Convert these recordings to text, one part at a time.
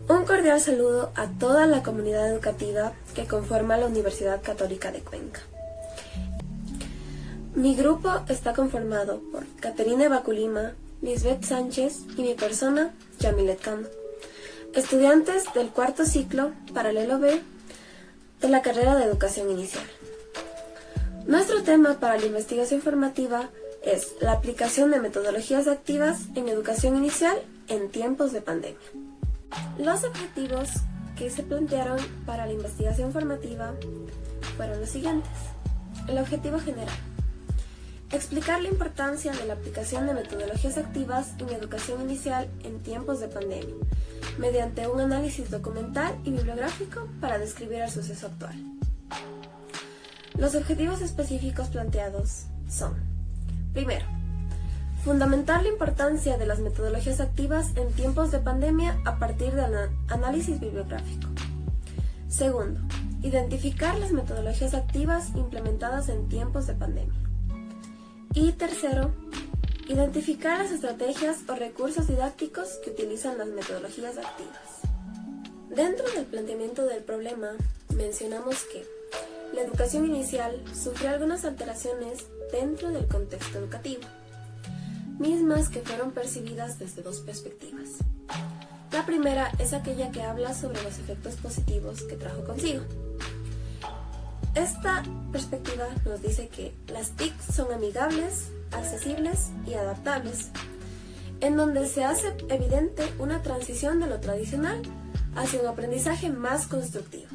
Un cordial saludo a toda la comunidad educativa que conforma la Universidad Católica de Cuenca. Mi grupo está conformado por Caterina Baculima, Lisbeth Sánchez y mi persona, Yamilet Cano, estudiantes del cuarto ciclo, paralelo B, de la carrera de Educación Inicial. Nuestro tema para la investigación formativa es la aplicación de metodologías activas en educación inicial en tiempos de pandemia. Los objetivos que se plantearon para la investigación formativa fueron los siguientes. El objetivo general: explicar la importancia de la aplicación de metodologías activas en educación inicial en tiempos de pandemia, mediante un análisis documental y bibliográfico para describir el suceso actual. Los objetivos específicos planteados son: primero, fundamentar la importancia de las metodologías activas en tiempos de pandemia a partir del análisis bibliográfico. Segundo, identificar las metodologías activas implementadas en tiempos de pandemia. Y tercero, identificar las estrategias o recursos didácticos que utilizan las metodologías activas. Dentro del planteamiento del problema, mencionamos que la educación inicial sufrió algunas alteraciones dentro del contexto educativo, mismas que fueron percibidas desde dos perspectivas. La primera es aquella que habla sobre los efectos positivos que trajo consigo. Esta perspectiva nos dice que las TIC son amigables, accesibles y adaptables, en donde se hace evidente una transición de lo tradicional hacia un aprendizaje más constructivo.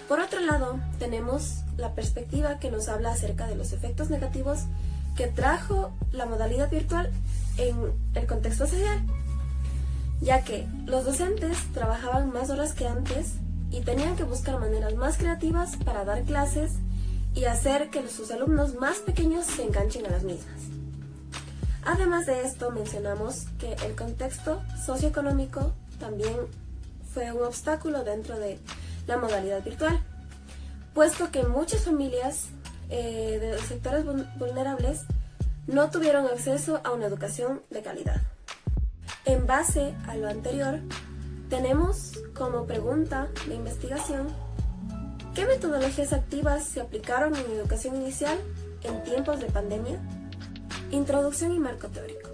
Por otro lado, tenemos la perspectiva que nos habla acerca de los efectos negativos que trajo la modalidad virtual en el contexto social, ya que los docentes trabajaban más horas que antes y tenían que buscar maneras más creativas para dar clases y hacer que sus alumnos más pequeños se enganchen a las mismas. Además de esto, mencionamos que el contexto socioeconómico también fue un obstáculo dentro de la modalidad virtual, puesto que muchas familias de sectores vulnerables no tuvieron acceso a una educación de calidad. En base a lo anterior, tenemos como pregunta de investigación: ¿qué metodologías activas se aplicaron en educación inicial en tiempos de pandemia? Introducción y marco teórico.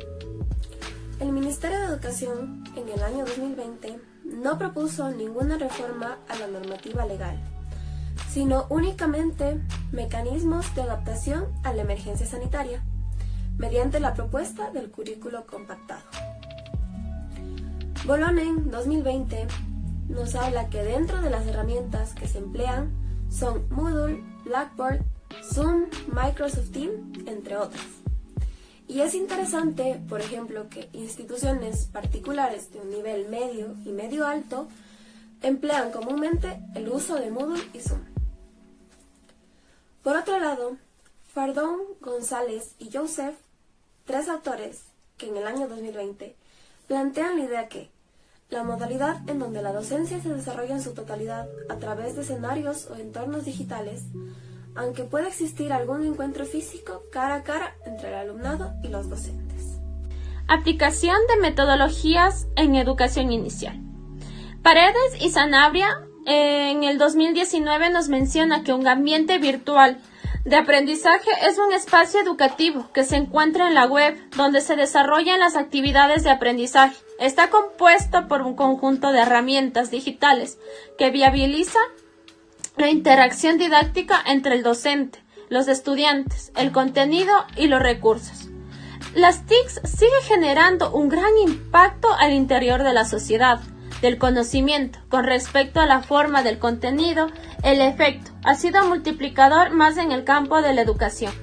El Ministerio de Educación en el año 2020 no propuso ninguna reforma a la normativa legal, sino únicamente mecanismos de adaptación a la emergencia sanitaria, mediante la propuesta del currículo compactado. Bolonen 2020 nos habla que dentro de las herramientas que se emplean son Moodle, Blackboard, Zoom, Microsoft Teams, entre otras. Y es interesante, por ejemplo, que instituciones particulares de un nivel medio y medio alto emplean comúnmente el uso de Moodle y Zoom. Por otro lado, Fardón, González y Joseph, tres autores que en el año 2020 plantean la idea que la modalidad en donde la docencia se desarrolla en su totalidad a través de escenarios o entornos digitales, aunque pueda existir algún encuentro físico cara a cara entre el alumnado y los docentes. Aplicación de metodologías en educación inicial. Paredes y Sanabria en el 2019 nos menciona que un ambiente virtual de aprendizaje es un espacio educativo que se encuentra en la web donde se desarrollan las actividades de aprendizaje. Está compuesto por un conjunto de herramientas digitales que viabiliza la interacción didáctica entre el docente, los estudiantes, el contenido y los recursos. Las TICs siguen generando un gran impacto al interior de la sociedad, del conocimiento, con respecto a la forma del contenido. El efecto ha sido multiplicador más en el campo de la educación.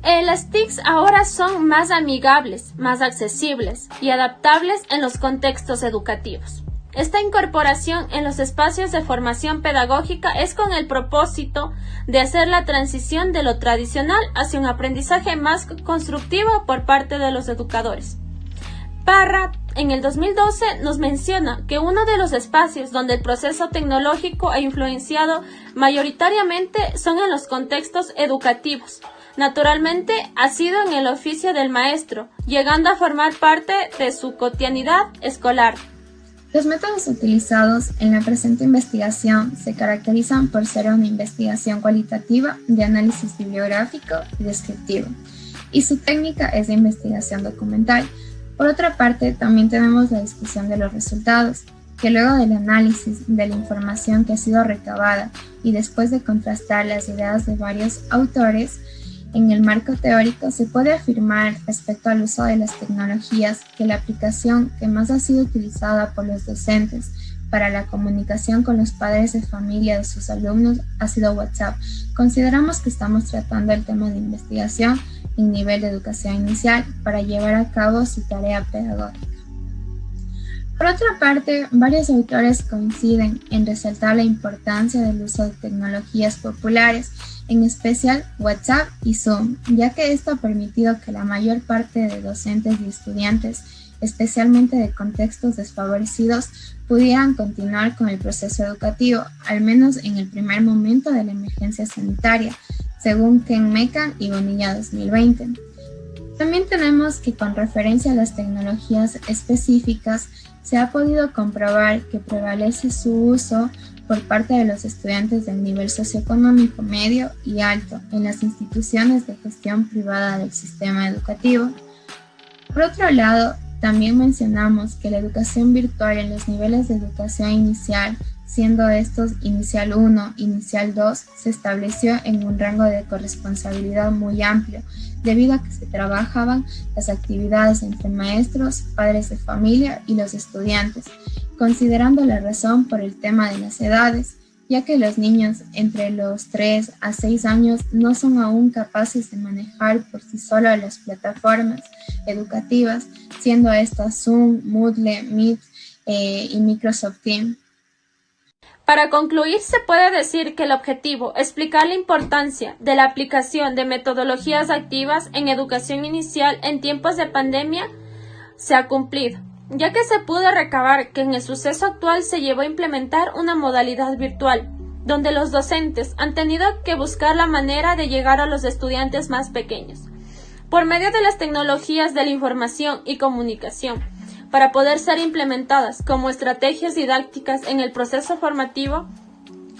Las TICs ahora son más amigables, más accesibles y adaptables en los contextos educativos. Esta incorporación en los espacios de formación pedagógica es con el propósito de hacer la transición de lo tradicional hacia un aprendizaje más constructivo por parte de los educadores. Parra, en el 2012, nos menciona que uno de los espacios donde el proceso tecnológico ha influenciado mayoritariamente son en los contextos educativos, Naturalmente, ha sido en el oficio del maestro, llegando a formar parte de su cotidianidad escolar. Los métodos utilizados en la presente investigación se caracterizan por ser una investigación cualitativa de análisis bibliográfico y descriptivo, y su técnica es de investigación documental. Por otra parte, también tenemos la discusión de los resultados, que luego del análisis de la información que ha sido recabada y después de contrastar las ideas de varios autores, en el marco teórico se puede afirmar respecto al uso de las tecnologías que la aplicación que más ha sido utilizada por los docentes para la comunicación con los padres de familia de sus alumnos ha sido WhatsApp. Consideramos que estamos tratando el tema de investigación en nivel de educación inicial para llevar a cabo su tarea pedagógica. Por otra parte, varios autores coinciden en resaltar la importancia del uso de tecnologías populares, en especial WhatsApp y Zoom, ya que esto ha permitido que la mayor parte de docentes y estudiantes, especialmente de contextos desfavorecidos, pudieran continuar con el proceso educativo, al menos en el primer momento de la emergencia sanitaria, según Ken Mekan y Bonilla 2020. También tenemos que con referencia a las tecnologías específicas, se ha podido comprobar que prevalece su uso por parte de los estudiantes del nivel socioeconómico medio y alto en las instituciones de gestión privada del sistema educativo. Por otro lado, también mencionamos que la educación virtual en los niveles de educación inicial, siendo estos Inicial 1, Inicial 2, se estableció en un rango de corresponsabilidad muy amplio, debido a que se trabajaban las actividades entre maestros, padres de familia y los estudiantes, considerando la razón por el tema de las edades, ya que los niños entre los 3 a 6 años no son aún capaces de manejar por sí solos las plataformas educativas, siendo estas Zoom, Moodle, Meet y Microsoft Teams. Para concluir, se puede decir que el objetivo, explicar la importancia de la aplicación de metodologías activas en educación inicial en tiempos de pandemia, se ha cumplido, ya que se pudo recabar que en el suceso actual se llevó a implementar una modalidad virtual, donde los docentes han tenido que buscar la manera de llegar a los estudiantes más pequeños, por medio de las tecnologías de la información y comunicación, para poder ser implementadas como estrategias didácticas en el proceso formativo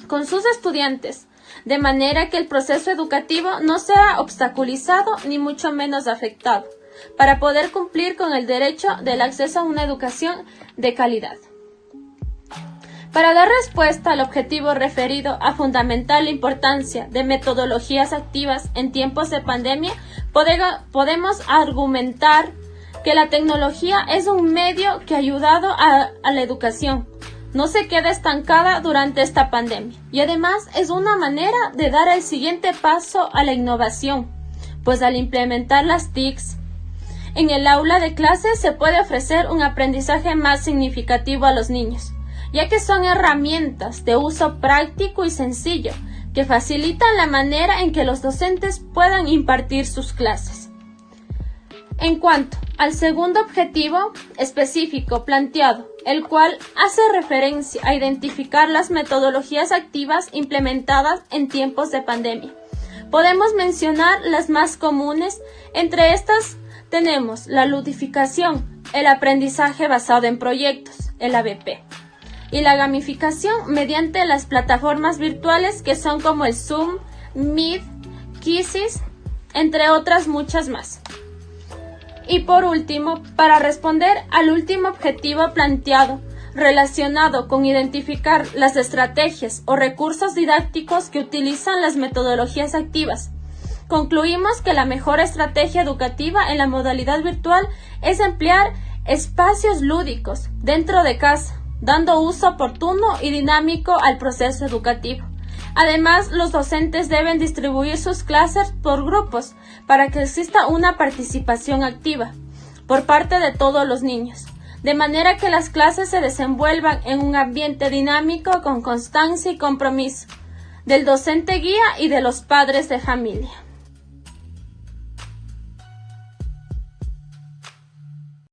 con sus estudiantes, de manera que el proceso educativo no sea obstaculizado ni mucho menos afectado, para poder cumplir con el derecho del acceso a una educación de calidad. Para dar respuesta al objetivo referido a fundamentar la importancia de metodologías activas en tiempos de pandemia, podemos argumentar que la tecnología es un medio que ha ayudado a la educación, no se queda estancada durante esta pandemia, y además es una manera de dar el siguiente paso a la innovación, pues al implementar las TICs en el aula de clase se puede ofrecer un aprendizaje más significativo a los niños, ya que son herramientas de uso práctico y sencillo que facilitan la manera en que los docentes puedan impartir sus clases. En cuanto al segundo objetivo específico planteado, el cual hace referencia a identificar las metodologías activas implementadas en tiempos de pandemia, podemos mencionar las más comunes. Entre estas tenemos la ludificación, el aprendizaje basado en proyectos, el ABP, y la gamificación mediante las plataformas virtuales que son como el Zoom, Meet, Quizzes, entre otras muchas más. Y por último, para responder al último objetivo planteado, relacionado con identificar las estrategias o recursos didácticos que utilizan las metodologías activas, concluimos que la mejor estrategia educativa en la modalidad virtual es emplear espacios lúdicos dentro de casa, dando uso oportuno y dinámico al proceso educativo. Además, los docentes deben distribuir sus clases por grupos para que exista una participación activa por parte de todos los niños, de manera que las clases se desenvuelvan en un ambiente dinámico con constancia y compromiso del docente guía y de los padres de familia.